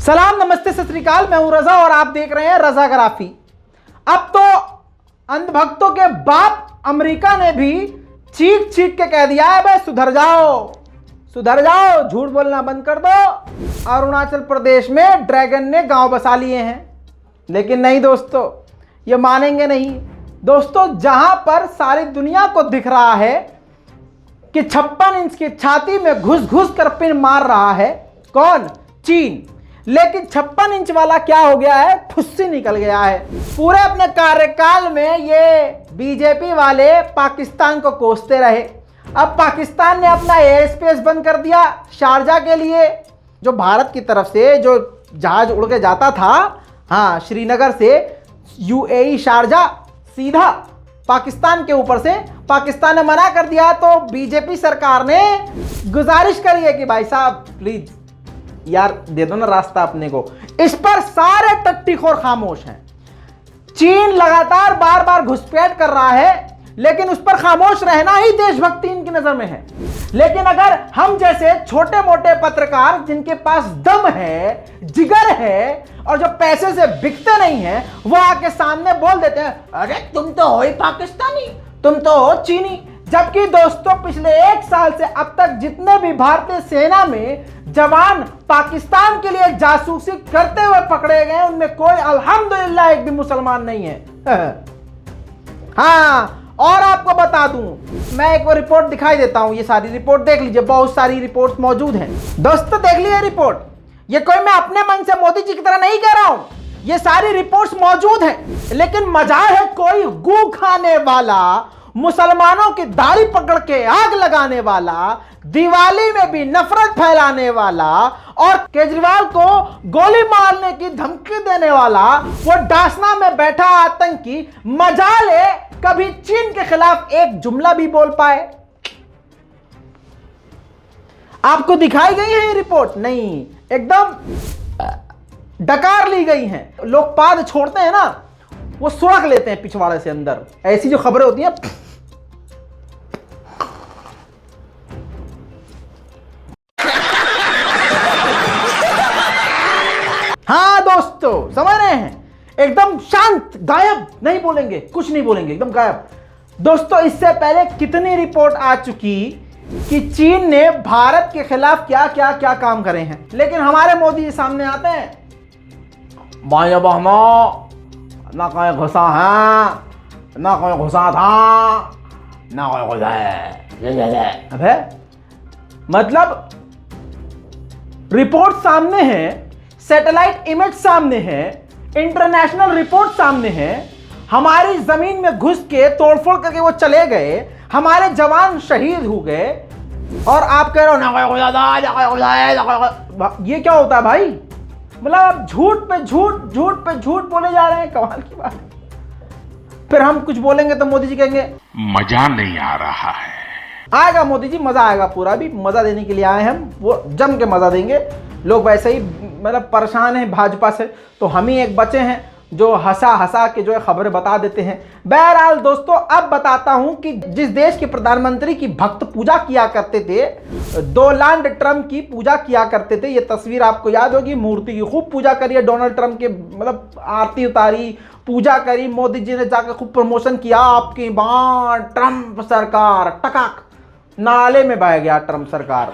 सलाम, नमस्ते, सत श्री अकाल। मैं हूं रजा और आप देख रहे हैं रजाग्राफी। अब तो अंधभक्तों के बाप अमेरिका ने भी चीख चीख के कह दिया है, भाई सुधर जाओ, सुधर जाओ, झूठ बोलना बंद कर दो। अरुणाचल प्रदेश में ड्रैगन ने गांव बसा लिए हैं। लेकिन नहीं दोस्तों, ये मानेंगे नहीं दोस्तों। जहां पर सारी दुनिया को दिख रहा है कि 56 इंच की छाती में घुस घुस कर पिन मार रहा है, कौन? चीन। लेकिन 56 इंच वाला क्या हो गया है? फुस्सी निकल गया है। पूरे अपने कार्यकाल में ये बीजेपी वाले पाकिस्तान को कोसते रहे। अब पाकिस्तान ने अपना एयर स्पेस बंद कर दिया शारजा के लिए। जो भारत की तरफ से जो जहाज उड़ के जाता था, हाँ, श्रीनगर से यूएई शारजा सीधा पाकिस्तान के ऊपर से, पाकिस्तान ने मना कर दिया। तो बीजेपी सरकार ने गुजारिश करी है कि भाई साहब प्लीज यार दे दो ना रास्ता अपने को। इस पर सारे टट्टीखोर खामोश हैं। चीन लगातार बार बार घुसपैठ कर रहा है, लेकिन उस पर खामोश रहना ही देशभक्ति इनकी नजर में है। लेकिन अगर हम जैसे छोटे मोटे पत्रकार जिनके पास दम है, जिगर है और जो पैसे से बिकते नहीं हैं, वो आके सामने बोल देते हैं, अरे तुम तो हो ही पाकिस्तानी, तुम तो हो चीनी। जबकि दोस्तों पिछले 1 साल से अब तक जितने भी भारतीय सेना में जवान पाकिस्तान के लिए जासूसी करते हुए पकड़े गए, उनमें कोई अल्हम्दुलिल्लाह एक भी मुसलमान नहीं है। हाँ, और आपको बता दूं, मैं एक वो रिपोर्ट दिखाई देता हूं। ये सारी रिपोर्ट देख लीजिए, बहुत सारी रिपोर्ट मौजूद हैं दोस्तों, देख लीजिए रिपोर्ट। ये कोई मैं अपने मन से मोदी जी की तरह नहीं कह रहा हूं, ये सारी रिपोर्ट्स मौजूद हैं। लेकिन मजा है कोई गू खाने वाला, मुसलमानों की दाढ़ी पकड़ के आग लगाने वाला, दिवाली में भी नफरत फैलाने वाला और केजरीवाल को गोली मारने की धमकी देने वाला, वो डासना में बैठा आतंकी मजा ले कभी चीन के खिलाफ एक जुमला भी बोल पाए। आपको दिखाई गई है ये रिपोर्ट? नहीं, एकदम डकार ली गई हैं। लोग पाद छोड़ते हैं ना, वो सुड़क लेते हैं पिछवाड़े से अंदर। ऐसी जो खबरें होती हैं, हाँ दोस्तों समझ रहे हैं, एकदम शांत, गायब, नहीं बोलेंगे, कुछ नहीं बोलेंगे, एकदम गायब। दोस्तों इससे पहले कितनी रिपोर्ट आ चुकी कि चीन ने भारत के खिलाफ क्या क्या क्या काम करे हैं। लेकिन हमारे मोदी जी सामने आते हैं, भाई बहनों ना कोई घुसा है, ना कोई घुसा था, ना कोई घुसा है। अबे मतलब रिपोर्ट सामने है, सैटेलाइट इमेज सामने है, इंटरनेशनल रिपोर्ट सामने है, हमारी जमीन में घुस के तोड़फोड़ करके वो चले गए, हमारे जवान शहीद हो गए, और आप कह रहे हो ये क्या होता है भाई? मतलब आप झूठ पे झूठ, झूठ पे झूठ बोले जा रहे हैं, कमाल की बात है। फिर हम कुछ बोलेंगे तो मोदी जी कहेंगे मजा नहीं आ रहा है। आएगा मोदी जी, मजा आएगा, पूरा भी मजा देने के लिए आए हम, वो जम के मजा देंगे। लोग वैसे ही मतलब परेशान हैं भाजपा से, तो हम ही एक बचे हैं जो हंसा हंसा के जो है खबरें बता देते हैं। बहरहाल दोस्तों, अब बताता हूं कि जिस देश के प्रधानमंत्री की भक्त पूजा किया करते थे, डोनाल्ड ट्रंप की पूजा किया करते थे। ये तस्वीर आपको याद होगी, मूर्ति की खूब पूजा करी है डोनाल्ड ट्रंप के, मतलब आरती उतारी, पूजा करी। मोदी जी ने जाकर खूब प्रमोशन किया, आपकी बाण ट्रंप सरकार, टकाक नाले में बह गया ट्रंप सरकार।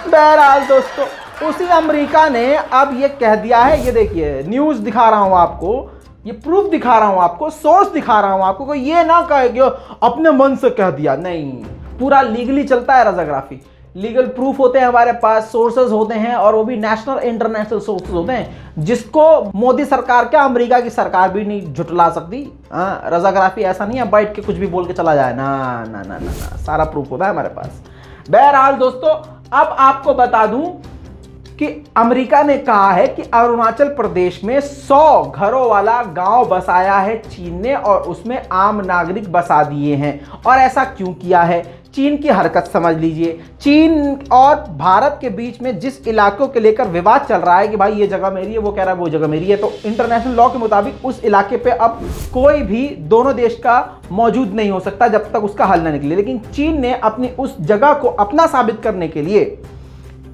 बहरहाल दोस्तों, उसी अमेरिका ने अब ये कह दिया है, ये देखिए न्यूज़ दिखा रहा हूं आपको, ये प्रूफ दिखा रहा हूं आपको, सोर्स दिखा रहा हूं आपको, कोई ये ना कहे कि अपने मन से कह दिया। नहीं, पूरा लीगली चलता है रजाग्राफी। लीगल प्रूफ होते हैं हमारे पास, सोर्सेज होते हैं, और वो भी नेशनल इंटरनेशनल सोर्सेज होते हैं, जिसको मोदी सरकार क्या अमेरिका की सरकार भी नहीं झुटला सकती। हाँ, रजाग्राफी ऐसा नहीं है बैठ के कुछ भी बोल के चला जाए, ना ना ना ना, ना, सारा प्रूफ होता है हमारे पास। बहरहाल दोस्तों, अब आपको बता दूं कि अमेरिका ने कहा है कि अरुणाचल प्रदेश में 100 घरों वाला गांव बसाया है चीन ने, और उसमें आम नागरिक बसा दिए हैं। और ऐसा क्यों किया है? चीन की हरकत समझ लीजिए। चीन और भारत के बीच में जिस इलाकों के लेकर विवाद चल रहा है कि भाई ये जगह मेरी है, वो कह रहा है वो जगह मेरी है, तो इंटरनेशनल लॉ के मुताबिक उस इलाके पे अब कोई भी दोनों देश का मौजूद नहीं हो सकता जब तक उसका हल न निकले। लेकिन चीन ने अपनी उस जगह को अपना साबित करने के लिए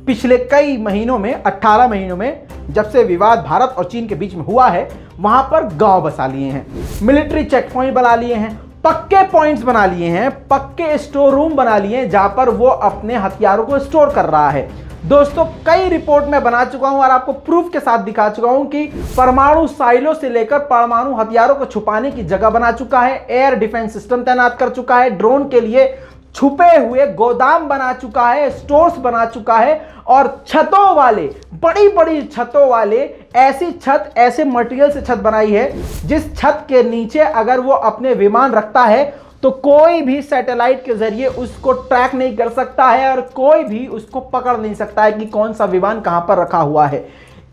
पिछले कई महीनों में, 18 महीनों में, जब से विवाद भारत और चीन के बीच में हुआ है, वहां पर गांव बसा लिए हैं, मिलिट्री चेक पॉइंट बना लिए हैं, पक्के पॉइंट्स बना लिए हैं, पक्के स्टोर रूम बना लिए हैं, जहां पर वो अपने हथियारों को स्टोर कर रहा है। दोस्तों, कई रिपोर्ट में बना चुका हूं और आपको प्रूफ के साथ दिखा चुका हूं कि परमाणु साइलो से लेकर परमाणु हथियारों को छुपाने की जगह बना चुका है, एयर डिफेंस सिस्टम तैनात कर चुका है, ड्रोन के लिए छुपे हुए गोदाम बना चुका है, स्टोर्स बना चुका है, और छतों वाले, बड़ी बड़ी छतों वाले, ऐसी छत, ऐसे मटेरियल से छत बनाई है जिस छत के नीचे अगर वो अपने विमान रखता है तो कोई भी सैटेलाइट के जरिए उसको ट्रैक नहीं कर सकता है और कोई भी उसको पकड़ नहीं सकता है कि कौन सा विमान कहां पर रखा हुआ है।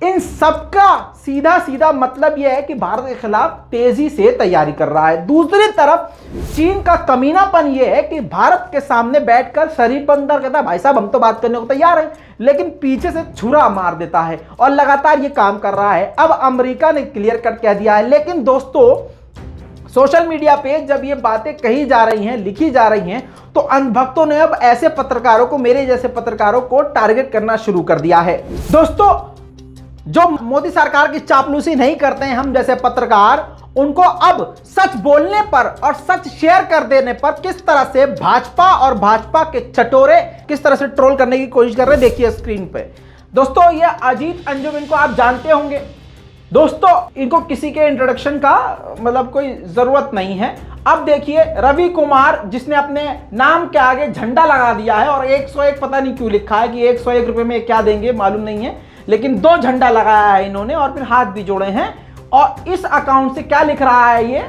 इन सबका सीधा सीधा मतलब यह है कि भारत के खिलाफ तेजी से तैयारी कर रहा है। दूसरी तरफ चीन का कमीनापन यह है कि भारत के सामने बैठकर शरीफ बंदर कहता है भाई साहब हम तो बात करने को तैयार हैं, लेकिन पीछे से छुरा मार देता है और लगातार यह काम कर रहा है। अब अमेरिका ने क्लियर कट कह दिया है। लेकिन दोस्तों, सोशल मीडिया पे जब ये बातें कही जा रही हैं, लिखी जा रही हैं, तो अंधभक्तों ने अब ऐसे पत्रकारों को, मेरे जैसे पत्रकारों को टारगेट करना शुरू कर दिया है। दोस्तों, जो मोदी सरकार की चापलूसी नहीं करते हैं हम जैसे पत्रकार, उनको अब सच बोलने पर और सच शेयर कर देने पर किस तरह से भाजपा और भाजपा के चटोरे किस तरह से ट्रोल करने की कोशिश कर रहे हैं, देखिए स्क्रीन पे। दोस्तों, ये अजीत अंजुम, इनको आप जानते होंगे। दोस्तों, इनको किसी के इंट्रोडक्शन का मतलब कोई जरूरत नहीं है। अब देखिए, रवि कुमार, जिसने अपने नाम के आगे झंडा लगा दिया है और 101 पता नहीं क्यों लिखा है कि 101 रुपए में क्या देंगे मालूम नहीं है, लेकिन 2 झंडा लगाया है इन्होंने और फिर हाथ भी जोड़े हैं। और इस अकाउंट से क्या लिख रहा है ये,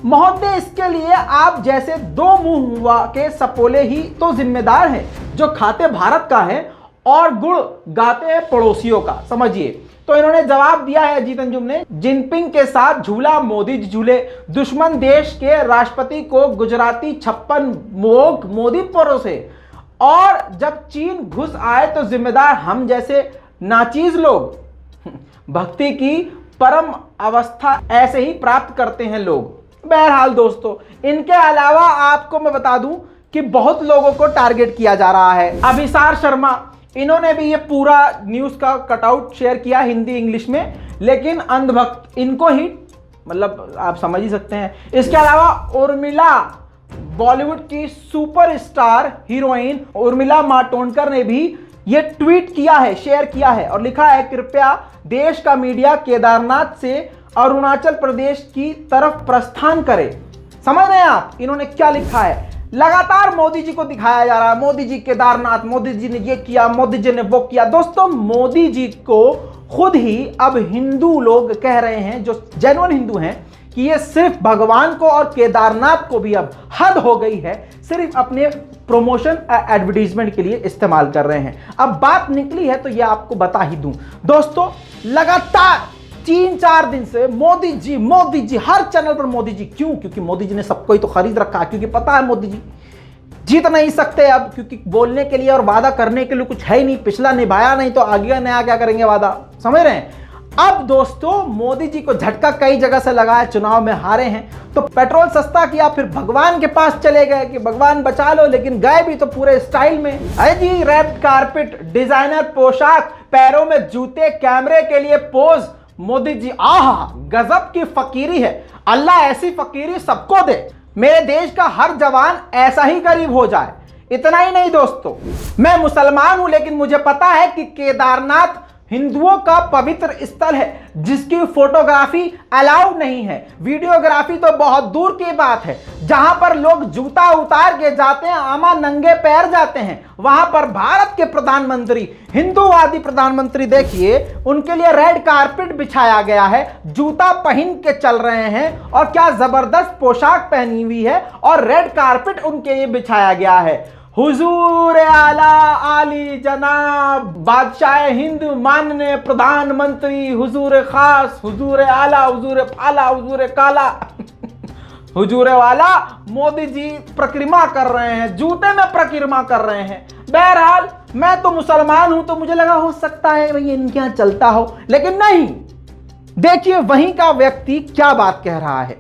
महोदय इसके लिए आप जैसे 2 मुंह हुआ के सपोले ही तो जिम्मेदार हैं, जो खाते भारत का है और गुड़ गाते हैं पड़ोसियों का, समझिए। तो इन्होंने जवाब दिया है अजीत अंजुम ने, जिनपिंग के साथ झूला मोदी जी झूले, दुश्मन देश के राष्ट्रपति को गुजराती 56 मोग मोदी परोसे, और जब चीन घुस आए तो जिम्मेदार हम जैसे नाचीज लोग। भक्ति की परम अवस्था ऐसे ही प्राप्त करते हैं लोग। बहरहाल दोस्तों, इनके अलावा आपको मैं बता दूं कि बहुत लोगों को टारगेट किया जा रहा है। अभिसार शर्मा, इन्होंने भी ये पूरा न्यूज का कटआउट शेयर किया हिंदी इंग्लिश में, लेकिन अंधभक्त इनको ही मतलब आप समझ ही सकते हैं। इसके अलावा उर्मिला, बॉलीवुड की सुपरस्टार हीरोइन उर्मिला मातोंडकर ने भी ये ट्वीट किया है, शेयर किया है और लिखा है, कृपया देश का मीडिया केदारनाथ से अरुणाचल प्रदेश की तरफ प्रस्थान करे। समझ रहे हैं आप इन्होंने क्या लिखा है? लगातार मोदी जी को दिखाया जा रहा है, मोदी जी केदारनाथ, मोदी जी ने ये किया, मोदी जी ने वो किया। दोस्तों, मोदी जी को खुद ही अब हिंदू लोग कह रहे हैं, जो जेन्युइन हिंदू हैं, कि ये सिर्फ भगवान को और केदारनाथ को भी अब हद हो गई है, सिर्फ अपने प्रमोशन एडवर्टीजमेंट के लिए इस्तेमाल कर रहे हैं। अब बात निकली है तो ये आपको बता ही दूं। दोस्तों, लगातार 3-4 दिन से मोदी जी हर चैनल पर मोदी जी। क्यों? क्योंकि मोदी जी ने सबको ही तो खरीद रखा है, क्योंकि पता है मोदी जी जीत नहीं सकते अब, क्योंकि बोलने के लिए और वादा करने के लिए कुछ है ही नहीं, पिछला निभाया नहीं तो आगे नया क्या करेंगे वादा, समझ रहे हैं। अब दोस्तों, मोदी जी को झटका कई जगह से लगा है, चुनाव में हारे हैं तो पेट्रोल सस्ता किया, फिर भगवान के पास चले गए कि भगवान बचा लो, लेकिन गए भी तो पूरे स्टाइल में। अरे जी, रेड कारपेट, डिजाइनर पोशाक, पैरों में जूते, कैमरे के लिए पोज। मोदी जी, आहा, गजब की फकीरी है। अल्लाह ऐसी फकीरी सबको दे, मेरे देश का हर जवान ऐसा ही गरीब हो जाए। इतना ही नहीं दोस्तों, मैं मुसलमान हूं, लेकिन मुझे पता है कि केदारनाथ हिंदुओं का पवित्र स्थल है, जिसकी फोटोग्राफी अलाउड नहीं है, वीडियोग्राफी तो बहुत दूर की बात है। जहां पर लोग जूता उतार के जाते हैं, आमा नंगे पैर जाते हैं, वहां पर भारत के प्रधानमंत्री, हिंदूवादी प्रधानमंत्री, देखिए उनके लिए रेड कारपेट बिछाया गया है, जूता पहन के चल रहे हैं और क्या जबरदस्त पोशाक पहनी हुई है और रेड कारपेट उनके लिए बिछाया गया है। हुजूर आला आली जनाब बादशाह हिंद माननीय प्रधानमंत्री, हुजूर खास, हुजूर आला, हुजूर फाला, हुजूर काला हुजूर वाला मोदी जी परिक्रमा कर रहे हैं, जूते में परिक्रमा कर रहे हैं। बहरहाल, मैं तो मुसलमान हूं तो मुझे लगा हो सकता है भाई इनके यहां चलता हो, लेकिन नहीं। देखिए वहीं का व्यक्ति क्या बात कह रहा है।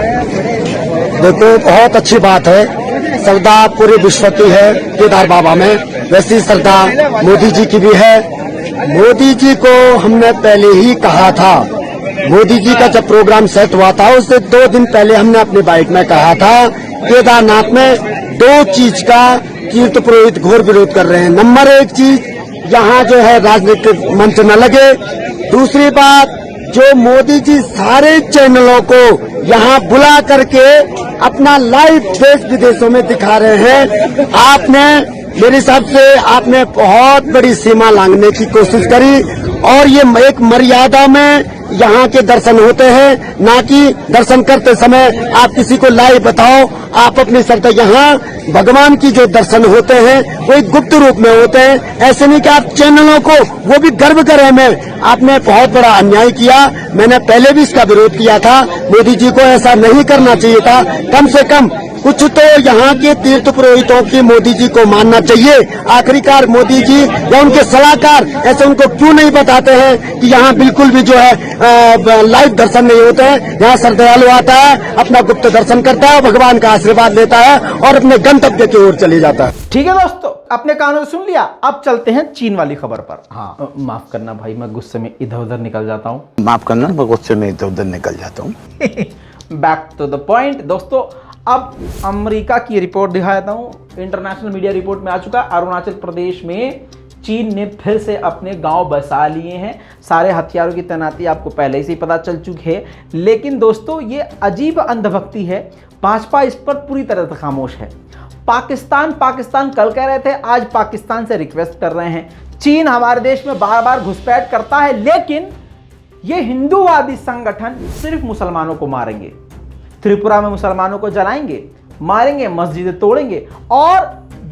देखो, बहुत अच्छी बात है, श्रद्धा पूरे विश्व की है केदार बाबा में, वैसी श्रद्धा मोदी जी की भी है। मोदी जी को हमने पहले ही कहा था, मोदी जी का जब प्रोग्राम सेट हुआ था उससे 2 दिन पहले हमने अपनी बाइट में कहा था, केदारनाथ में 2 चीज का तीर्थ पुरोहित घोर विरोध कर रहे हैं। नंबर 1 चीज, यहाँ जो है राजनीतिक मंच न लगे। दूसरी बात, जो मोदी जी सारे चैनलों को यहाँ बुला करके अपना लाइव देश विदेशों में दिखा रहे हैं, आपने मेरे हिसाब से आपने बहुत बड़ी सीमा लांघने की कोशिश करी। और ये एक मर्यादा में यहाँ के दर्शन होते हैं, ना कि दर्शन करते समय आप किसी को लाइव बताओ। आप अपनी श्रद्धा, यहाँ भगवान की जो दर्शन होते हैं वो एक गुप्त रूप में होते हैं, ऐसे नहीं कि आप चैनलों को वो भी गर्व करें में। आपने बहुत बड़ा अन्याय किया, मैंने पहले भी इसका विरोध किया था। मोदी जी को ऐसा नहीं करना चाहिए था। कम से कम कुछ तो यहाँ के तीर्थ पुरोहितों की मोदी जी को मानना चाहिए। आखिरकार मोदी जी या उनके सलाहकार ऐसे उनको क्यों नहीं बताते हैं कि यहाँ बिल्कुल भी जो है लाइव दर्शन नहीं होते हैं। यहाँ श्रद्धालु आता है, अपना गुप्त दर्शन करता है, भगवान का आशीर्वाद लेता है और अपने गंतव्य की ओर चले जाता है। ठीक है दोस्तों, अपने कानों से सुन लिया। अब चलते हैं चीन वाली खबर पर। हाँ, माफ करना भाई, मैं गुस्से में इधर उधर निकल जाता हूँ। माफ करना, मैं गुस्से में इधर उधर निकल जाता हूँ। बैक टू द पॉइंट दोस्तों, अब अमेरिका की रिपोर्ट दिखाता हूं। इंटरनेशनल मीडिया रिपोर्ट में आ चुका, अरुणाचल प्रदेश में चीन ने फिर से अपने गांव बसा लिए हैं। सारे हथियारों की तैनाती आपको पहले से ही पता चल चुकी है। लेकिन दोस्तों, ये अजीब अंधभक्ति है, भाजपा इस पर पूरी तरह से खामोश है। पाकिस्तान पाकिस्तान कल कह रहे थे, आज पाकिस्तान से रिक्वेस्ट कर रहे हैं। चीन हमारे देश में बार बार घुसपैठ करता है, लेकिन ये हिंदूवादी संगठन सिर्फ मुसलमानों को मारेंगे। त्रिपुरा में मुसलमानों को जलाएंगे, मारेंगे, मस्जिदें तोड़ेंगे और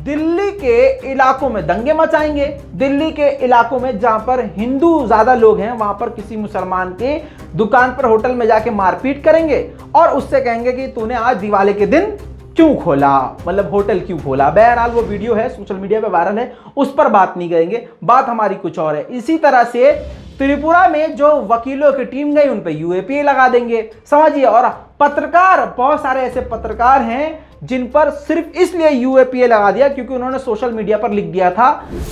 दिल्ली के इलाकों में दंगे मचाएंगे। दिल्ली के इलाकों में जहां पर हिंदू ज्यादा लोग हैं, वहां पर किसी मुसलमान के दुकान पर, होटल में जाके मारपीट करेंगे और उससे कहेंगे कि तूने आज दिवाली के दिन क्यों खोला, मतलब होटल क्यों खोला। बहरहाल वो वीडियो है, सोशल मीडिया पे वायरल है, उस पर बात नहीं करेंगे, बात हमारी कुछ और है। इसी तरह से त्रिपुरा में जो वकीलों की टीम गई उन पे यूएपीए लगा देंगे, समझिए। और पत्रकार, बहुत सारे ऐसे पत्रकार हैं जिन पर सिर्फ इसलिए यूएपीए लगा दिया क्योंकि उन्होंने सोशल मीडिया पर लिख दिया था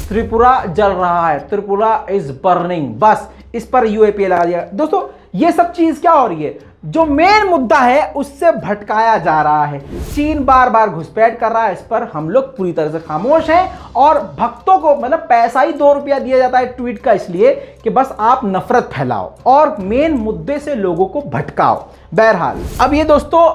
त्रिपुरा जल रहा है, त्रिपुरा इज बर्निंग, बस इस पर यूएपीए लगा दिया। दोस्तों, ये सब चीज क्या हो रही है, जो मेन मुद्दा है उससे भटकाया जा रहा है। चीन बार बार घुसपैठ कर रहा है, इस पर हम लोग पूरी तरह से खामोश हैं और भक्तों को मतलब पैसा ही 2 रुपया दिया जाता है ट्वीट का, इसलिए कि बस आप नफरत फैलाओ और मेन मुद्दे से लोगों को भटकाओ। बहरहाल, अब ये दोस्तों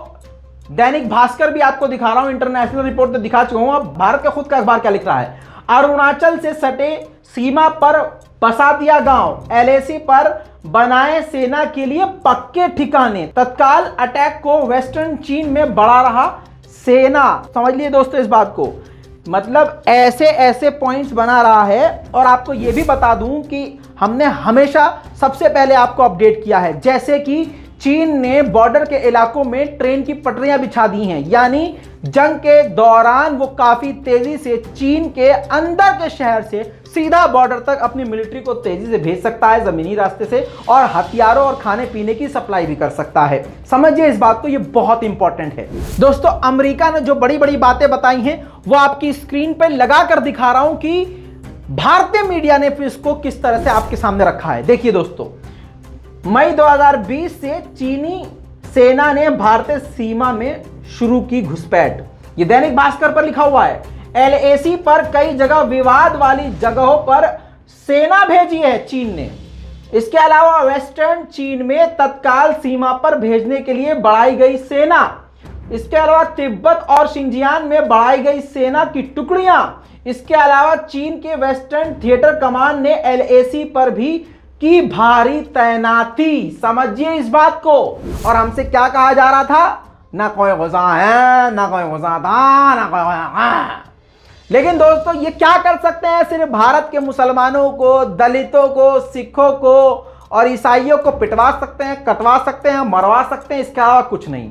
दैनिक भास्कर भी आपको दिखा रहा हूं, इंटरनेशनल रिपोर्ट तो दिखा चुका हूं। अब भारत का खुद का अखबार क्या लिख रहा है, अरुणाचल से सटे सीमा पर बसा दिया गांव, एलएसी पर बनाए सेना के लिए पक्के ठिकाने, तत्काल अटैक को वेस्टर्न चीन में बढ़ा रहा सेना। समझ लिए दोस्तों इस बात को, मतलब ऐसे ऐसे पॉइंट्स बना रहा है। और आपको यह भी बता दूं कि हमने हमेशा सबसे पहले आपको अपडेट किया है, जैसे कि चीन ने बॉर्डर के इलाकों में ट्रेन की पटरियां बिछा दी हैं, यानी जंग के दौरान वो काफी तेजी से चीन के अंदर के शहर से सीधा बॉर्डर तक अपनी मिलिट्री को तेजी से भेज सकता है जमीनी रास्ते से, और हथियारों और खाने पीने की सप्लाई भी कर सकता है। समझिए इस बात को, ये बहुत इंपॉर्टेंट है दोस्तों। अमेरिका ने जो बड़ी बड़ी बातें बताई हैं वो आपकी स्क्रीन पर लगा कर दिखा रहा हूं कि भारतीय मीडिया ने फिर इसको किस तरह से आपके सामने रखा है। देखिए दोस्तों, मई 2020 से चीनी सेना ने भारतीय सीमा में शुरू की घुसपैठ, ये दैनिक भास्कर पर लिखा हुआ है। एलएसी पर कई जगह विवाद वाली जगहों पर सेना भेजी है चीन ने। इसके अलावा वेस्टर्न चीन में तत्काल सीमा पर भेजने के लिए बढ़ाई गई सेना। इसके अलावा तिब्बत और शिंजियान में बढ़ाई गई सेना की टुकड़ियां। इसके अलावा चीन के वेस्टर्न थिएटर कमान ने एलएसी पर भी की भारी तैनाती। समझिए इस बात को। और हमसे क्या कहा जा रहा था, ना कोई गुस्सा है, ना कोई गुस्सा था, ना कोई। लेकिन दोस्तों, ये क्या कर सकते हैं, सिर्फ भारत के मुसलमानों को, दलितों को, सिखों को और ईसाइयों को पिटवा सकते हैं, कटवा सकते हैं, मरवा सकते हैं, इसके अलावा कुछ नहीं।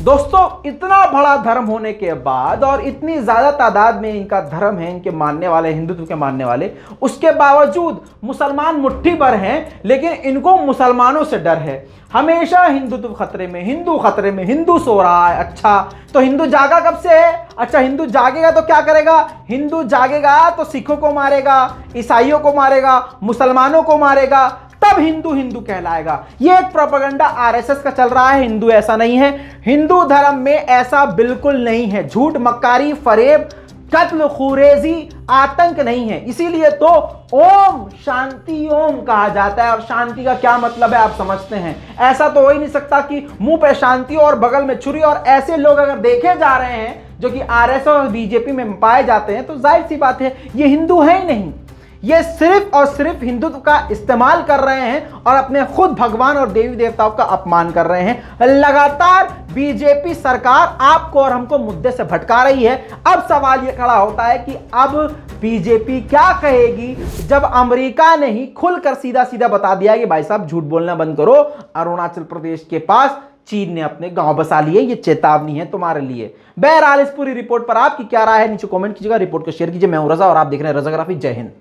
दोस्तों, इतना बड़ा धर्म होने के बाद और इतनी ज्यादा तादाद में इनका धर्म है, इनके मानने वाले, हिंदुत्व के मानने वाले, उसके बावजूद मुसलमान मुट्ठी भर हैं, लेकिन इनको मुसलमानों से डर है। हमेशा हिंदुत्व खतरे में, हिंदू खतरे में, हिंदू सो रहा है। अच्छा, तो हिंदू जागा कब से है? अच्छा, हिंदू जागेगा तो क्या करेगा? हिंदू जागेगा तो सिखों को मारेगा, ईसाइयों को मारेगा, मुसलमानों को मारेगा, तब हिंदू हिंदू कहलाएगा। ये एक प्रोपेगेंडा आरएसएस का चल रहा है। हिंदू ऐसा नहीं है, हिंदू धर्म में ऐसा बिल्कुल नहीं है। झूठ, मक्कारी, फरेब, कत्ल, खुरेजी, आतंक नहीं है। इसीलिए तो ओम शांति ओम कहा जाता है। और शांति का क्या मतलब है आप समझते हैं। ऐसा तो हो ही नहीं सकता कि मुंह पे शांति और बगल में छुरी। और ऐसे लोग अगर देखे जा रहे हैं जो कि आरएसएस और बीजेपी में पाए जाते हैं, तो जाहिर सी बात है ये हिंदू है ही नहीं। ये सिर्फ और सिर्फ हिंदुत्व का इस्तेमाल कर रहे हैं और अपने खुद भगवान और देवी देवताओं का अपमान कर रहे हैं। लगातार बीजेपी सरकार आपको और हमको मुद्दे से भटका रही है। अब सवाल यह खड़ा होता है कि अब बीजेपी क्या कहेगी जब अमेरिका ने ही खुलकर सीधा सीधा बता दिया कि भाई साहब झूठ बोलना बंद करो, अरुणाचल प्रदेश के पास चीन ने अपने गांव बसा लिए, ये चेतावनी है तुम्हारे लिए। बहरहाल इस पूरी रिपोर्ट पर आपकी क्या राय है नीचे कमेंट कीजिएगा, रिपोर्ट को शेयर कीजिए। मैं हूं रजा और आप देख रहे हैं रजाग्राफी। जय हिंद।